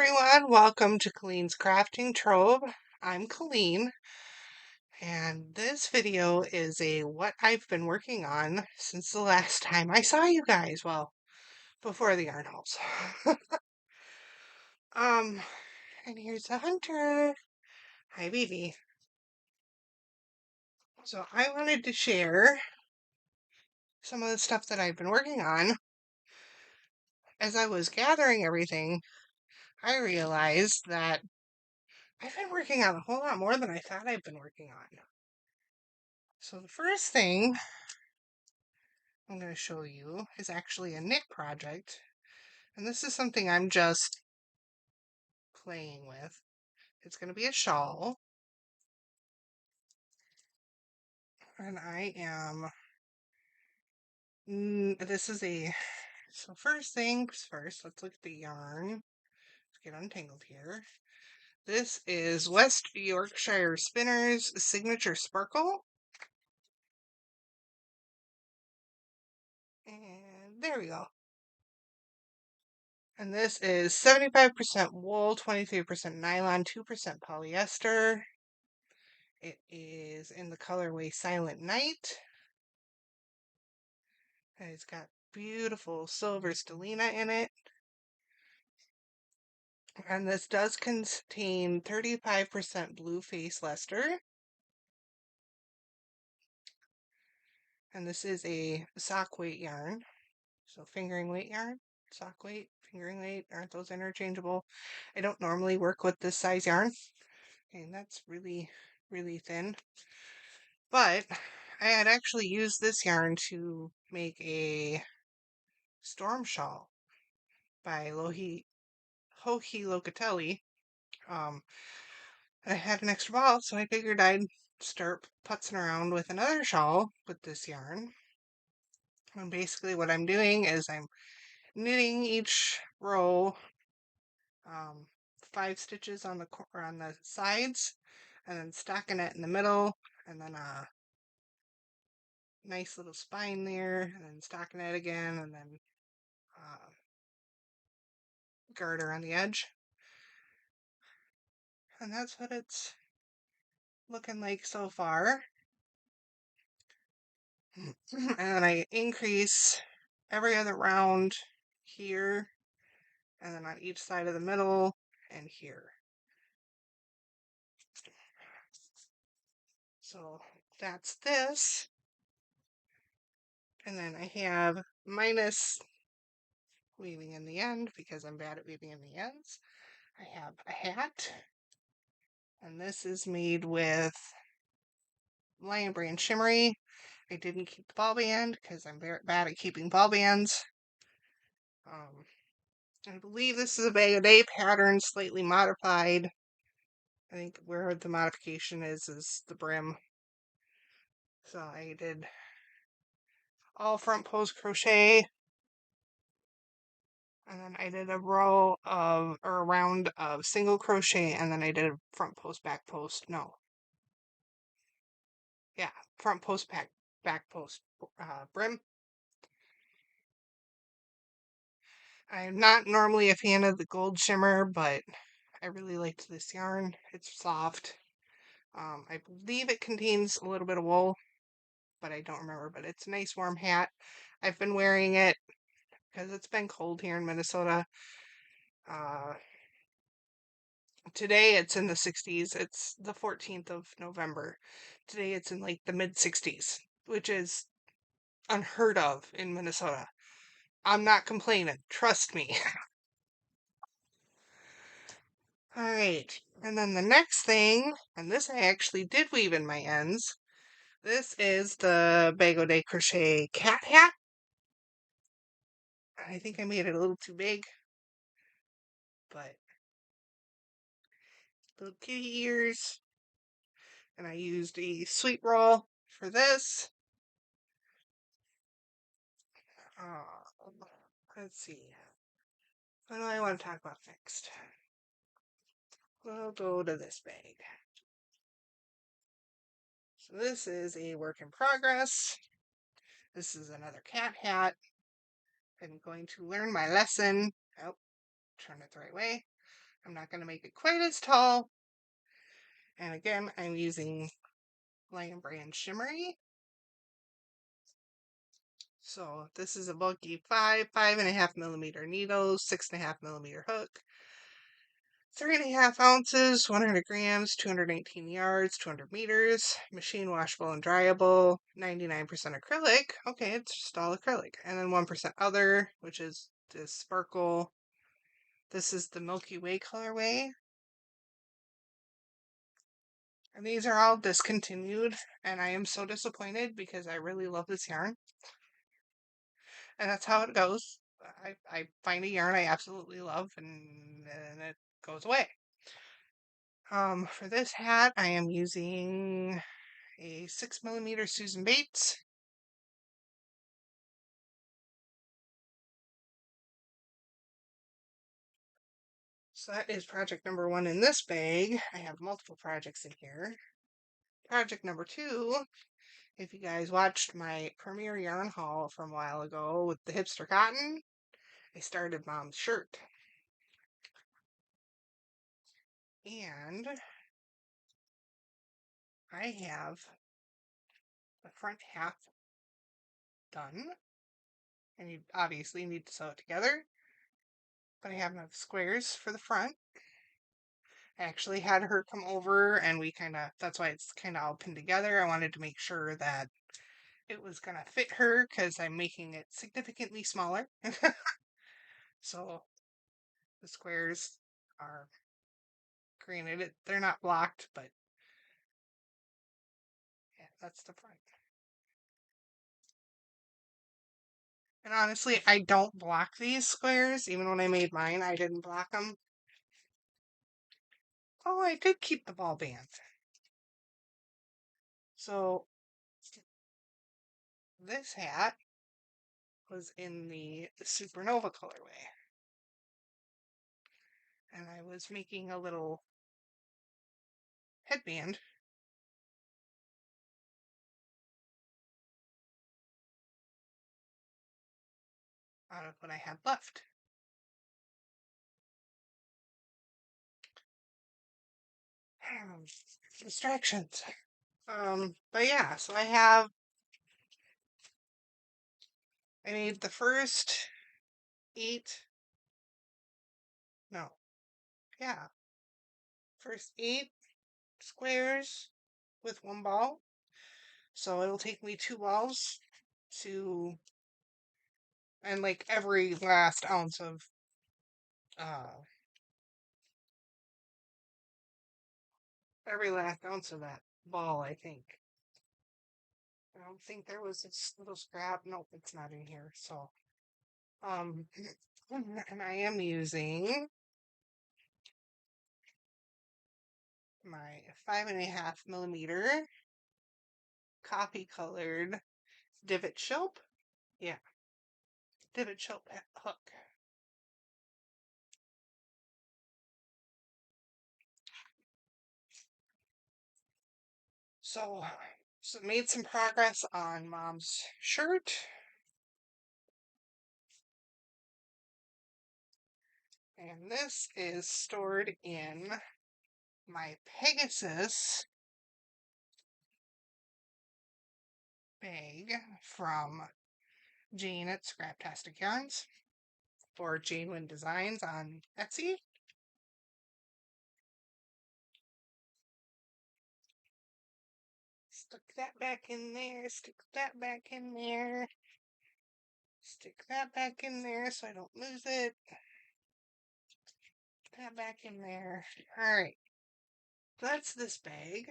everyone, welcome to colleenscraftingtrove. I'm Colleen, and this video is a what I've been working on since the last time I saw you guys. Well, before the yarn hauls. um, and here's the hunter. Hi, baby. So I wanted to share some of the stuff that I've been working on. As I was gathering everything, I realized that I've been working on a whole lot more than I thought I've been working on. So the first thing I'm going to show you is actually a knit project, and this is something I'm just playing with. It's going to be a shawl, and I am, this is a, so first things first, let's look at the yarn. Let's get untangled here. This is West Yorkshire Spinners Signature Sparkle. And there we go. And this is 75% wool, 23% nylon, 2% polyester. It is in the colorway Silent Night. And it's got beautiful silver stellina in it. And this does contain 35% blue face luster. And this is a sock weight yarn. So fingering weight yarn, sock weight, fingering weight, aren't those interchangeable? I don't normally work with this size yarn. And that's really, really thin. But I had actually used this yarn to make a storm shawl by Hohi Locatelli. And I had an extra ball, so I figured I'd start putzing around with another shawl with this yarn. And basically what I'm doing is I'm knitting each row 5 stitches on the sides, and then stacking it in the middle, and then a nice little spine there, and then stacking it again, and then garter on the edge. And that's what it's looking like so far. And then I increase every other round here, and then on each side of the middle, and here. So that's this. And then I have minus weaving in the end, because I'm bad at weaving in the ends. I have a hat, and this is made with Lion Brand Shimmery. I didn't keep the ball band, because I'm very bad at keeping ball bands. I believe this is a Bag of Day pattern, slightly modified. I think where the modification is the brim. So I did all front post crochet, and then I did a round of single crochet, and then I did a front post, back post. No. Yeah, front post, back post brim. I'm not normally a fan of the gold shimmer, but I really liked this yarn. It's soft. I believe it contains a little bit of wool, but I don't remember. But it's a nice warm hat. I've been wearing it because it's been cold here in Minnesota. Today it's in the 60s. It's the 14th of November. Today it's in like the mid 60s, which is unheard of in Minnesota. I'm not complaining. Trust me. Alright, and then the next thing, and this I actually did weave in my ends. This is the Bag O' Day Crochet cat hat. I think I made it a little too big, but little kitty ears. And I used a sweet roll for this. Let's see. What do I want to talk about next? We'll go to this bag. So this is a work in progress. This is another cat hat. I'm going to learn my lesson. Oh, turn it the right way. I'm not going to make it quite as tall. And again, I'm using Lion Brand Shimmery. So this is a Boggy 5.5 millimeter needles, 6.5 millimeter hook, 3.5 ounces, 100 grams, 218 yards, 200 meters, machine washable and dryable, 99% acrylic. Okay, it's just all acrylic. And then 1% other, which is this sparkle. This is the Milky Way colorway. And these are all discontinued, and I am so disappointed because I really love this yarn. And that's how it goes. I find a yarn I absolutely love, and it goes away. For this hat, I am using a 6 millimeter Susan Bates. So that is project number 1 in this bag. I have multiple projects in here. Project number 2, if you guys watched my premiere yarn haul from a while ago with the hipster cotton, I started Mom's shirt. And I have the front half done. And you obviously need to sew it together. But I have enough squares for the front. I actually had her come over and that's why it's kind of all pinned together. I wanted to make sure that it was going to fit her because I'm making it significantly smaller. So the squares are, granted, they're not blocked, but yeah, that's the front. And honestly, I don't block these squares. Even when I made mine, I didn't block them. Oh, I did keep the ball band. So this hat was in the Supernova colorway. And I was making a little headband out of what I had left. Distractions. But yeah, so I made the first 8, no, yeah, first 8 squares with 1 ball. So it'll take me 2 balls and like every last ounce of, that ball, I think. I don't think there was this little scrap. Nope, it's not in here. So, and I am using my 5.5 millimeter coffee colored divot shelp. Yeah, divot shelp hook. So made some progress on Mom's shirt. And this is stored in my Pegasus bag from Jane at Scraptastic Yarns, or Jane Wynn Designs on Etsy. Stick that back in there, stick that back in there, stick that back in there so I don't lose it. Stick that back in there. Alright. That's this bag.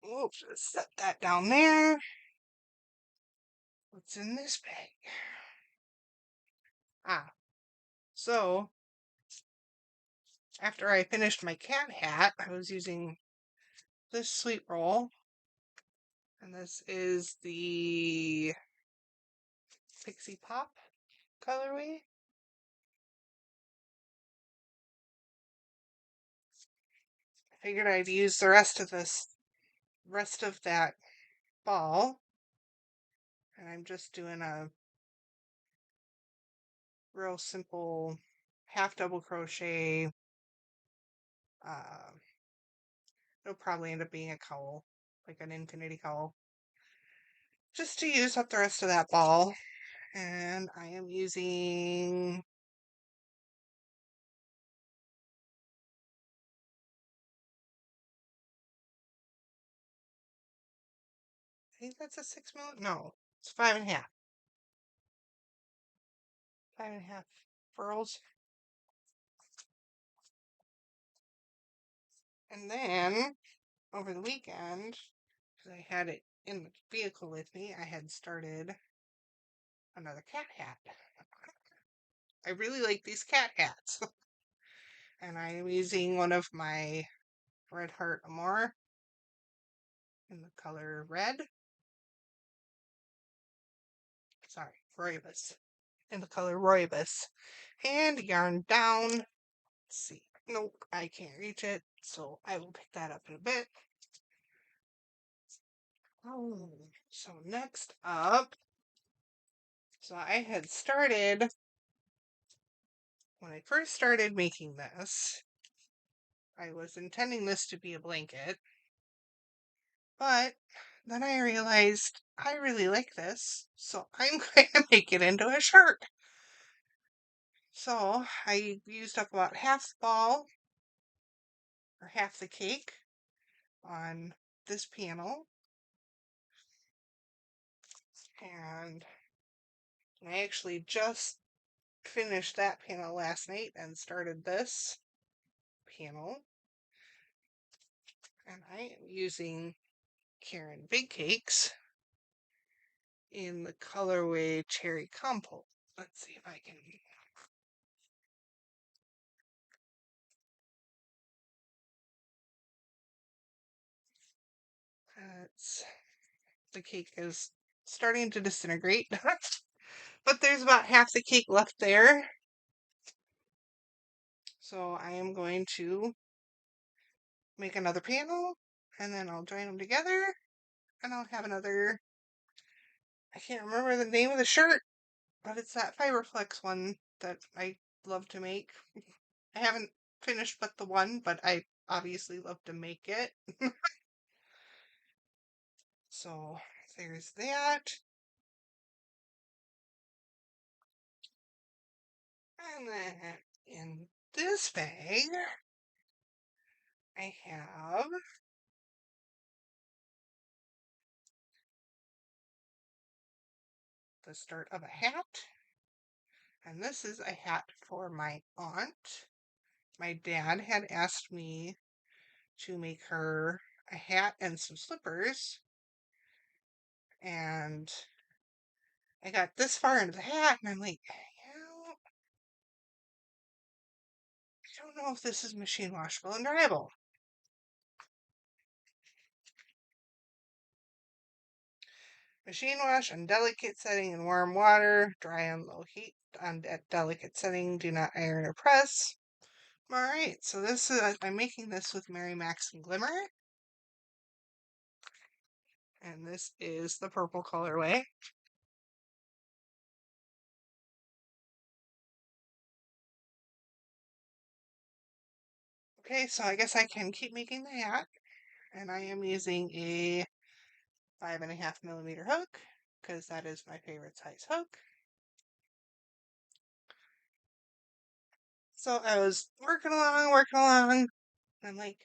We'll just set that down there. What's in this bag? So after I finished my cat hat, I was using this sweet roll, and this is the Pixie Pop colorway. I figured I'd use the rest of that ball, and I'm just doing a real simple half double crochet. It'll probably end up being a cowl, like an infinity cowl, just to use up the rest of that ball. And I am using I think that's a 6 mm. No, it's 5.5. 5.5 furls. And then over the weekend, because I had it in the vehicle with me, I had started another cat hat. I really like these cat hats. And I am using one of my Red Heart Amour in the color red. Sorry, Roibus. In the color Roibus. And yarn down. Let's see. Nope, I can't reach it, so I will pick that up in a bit. Oh, so next up, so I had started, when I first started making this, I was intending this to be a blanket, but then I realized I really like this, so I'm going to make it into a shirt. So I used up about half the ball, or half the cake, on this panel, and I actually just finished that panel last night and started this panel. And I am using Karen Big Cakes in the colorway Cherry Compote. Let's see if I can. The cake is starting to disintegrate, but there's about half the cake left there. So I am going to make another panel, and then I'll join them together, and I'll have another. I can't remember the name of the shirt, but it's that Fiberflex one that I love to make. I haven't finished but the one, but I obviously love to make it. So there's that. And then in this bag, I have the start of a hat. And this is a hat for my aunt. My dad had asked me to make her a hat and some slippers. And I got this far into the hat, and I'm like, I don't know if this is machine washable and dryable. Machine wash on delicate setting in warm water, dry on low heat at delicate setting, do not iron or press. Alright, so this is, I'm making this with Mary Max and Glimmer. And this is the purple colorway. Okay, so I guess I can keep making the hat. And I am using a 5.5mm hook, because that is my favorite size hook. So I was working along, and I'm like,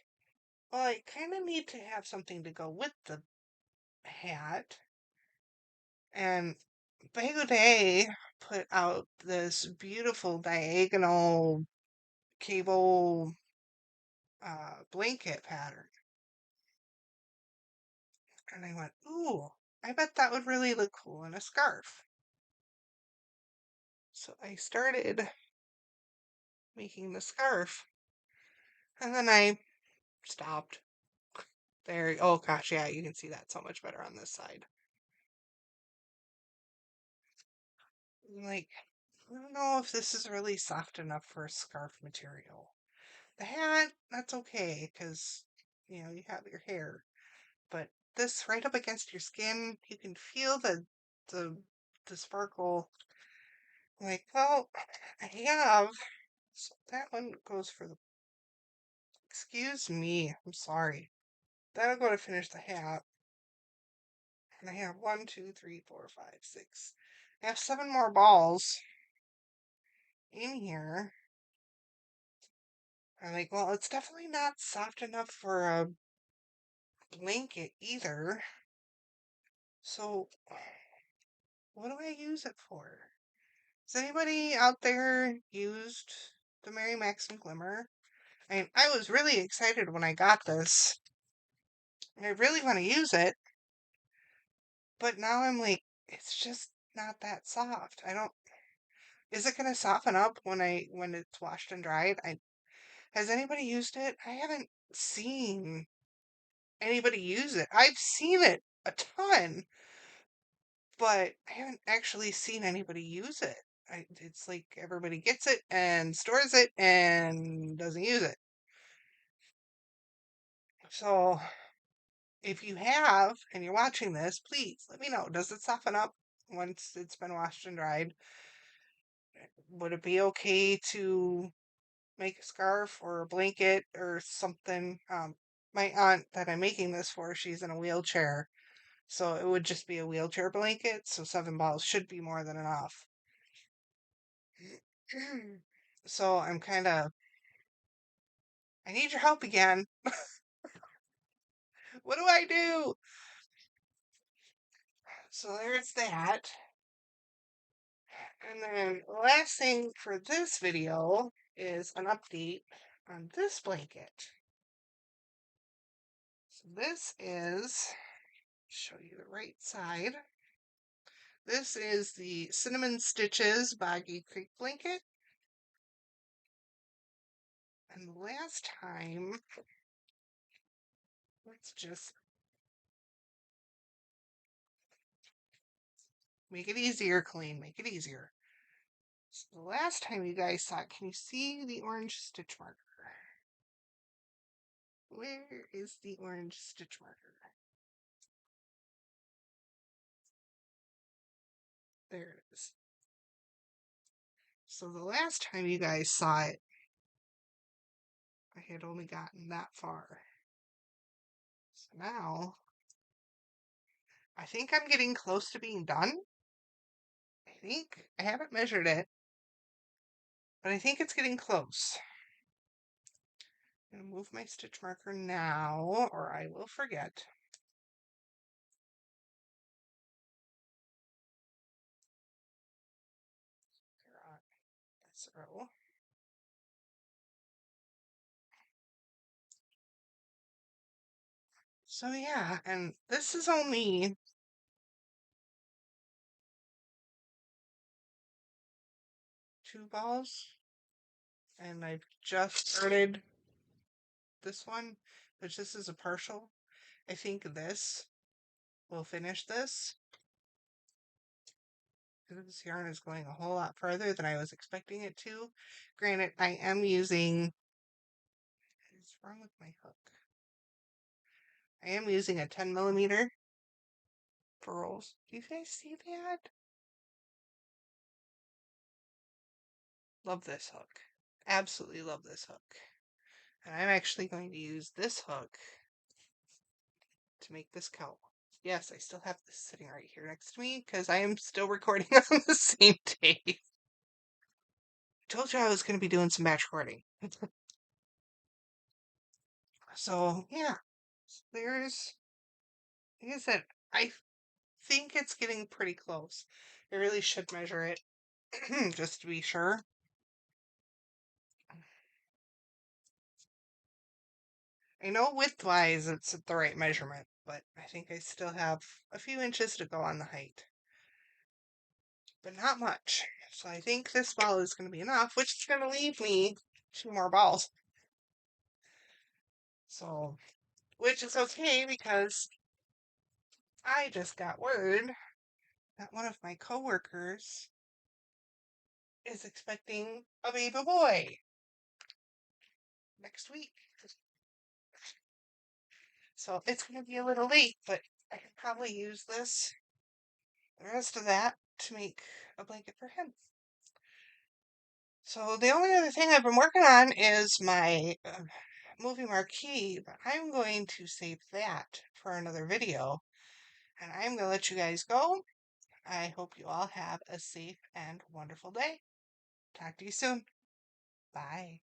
well, I kind of need to have something to go with the hat. And Boggy put out this beautiful diagonal cable blanket pattern. And I went, ooh, I bet that would really look cool in a scarf. So I started making the scarf. And then I stopped. There, oh gosh, yeah, you can see that so much better on this side. I'm like, I don't know if this is really soft enough for a scarf material. The hat, that's okay, because, you have your hair. But this right up against your skin, you can feel the sparkle. I'm like, well, I have So that one goes for the, excuse me, I'm sorry. That'll go to finish the hat. And I have 1, 2, 3, 4, 5, 6. I have 7 more balls in here. I'm like, well, it's definitely not soft enough for a blanket either. So, what do I use it for? Has anybody out there used the Mary Maxim Glimmer? I was really excited when I got this. And I really want to use it. But now I'm like, it's just not that soft. I don't. Is it gonna soften up when it's washed and dried? Has anybody used it? I haven't seen anybody use it. I've seen it a ton, but I haven't actually seen anybody use it. It's like everybody gets it and stores it and doesn't use it. So if you have and you're watching this, please let me know. Does it soften up once it's been washed and dried? Would it be okay to make a scarf or a blanket or something? My aunt that I'm making this for, she's in a wheelchair. So it would just be a wheelchair blanket. So 7 balls should be more than enough. So I'm kind of, I need your help again. What do I do? So there's that. And then the last thing for this video is an update on this blanket. So this is, show you the right side. This is the Cinnamon Stitches Boggy Creek blanket. And the last time, let's just make it easier, Colleen, make it easier. So the last time you guys saw it, can you see the orange stitch marker? Where is the orange stitch marker? There it is. So the last time you guys saw it, I had only gotten that far. So now, I think I'm getting close to being done. I think, I haven't measured it, but I think it's getting close. I'm going to move my stitch marker now, or I will forget. This row. So yeah, and this is only 2 balls, and I've just started this one, which this is a partial. I think this will finish this. This yarn is going a whole lot further than I was expecting it to. Granted, I am using, what's wrong with my hook? I am using a 10mm for rolls. Do you guys see that? Love this hook. Absolutely love this hook. And I'm actually going to use this hook to make this cowl. Yes, I still have this sitting right here next to me because I am still recording on the same day. I told you I was going to be doing some batch recording. So, yeah. There's, like I said, I think it's getting pretty close. I really should measure it just to be sure. I know width-wise it's at the right measurement, but I think I still have a few inches to go on the height. But not much. So I think this ball is going to be enough, which is going to leave me 2 more balls. So, which is okay because I just got word that one of my coworkers is expecting a baby boy next week. So it's going to be a little late, but I can probably use this, the rest of that, to make a blanket for him. So the only other thing I've been working on is my movie marquee, but I'm going to save that for another video. And I'm going to let you guys go. I hope you all have a safe and wonderful day. Talk to you soon. Bye.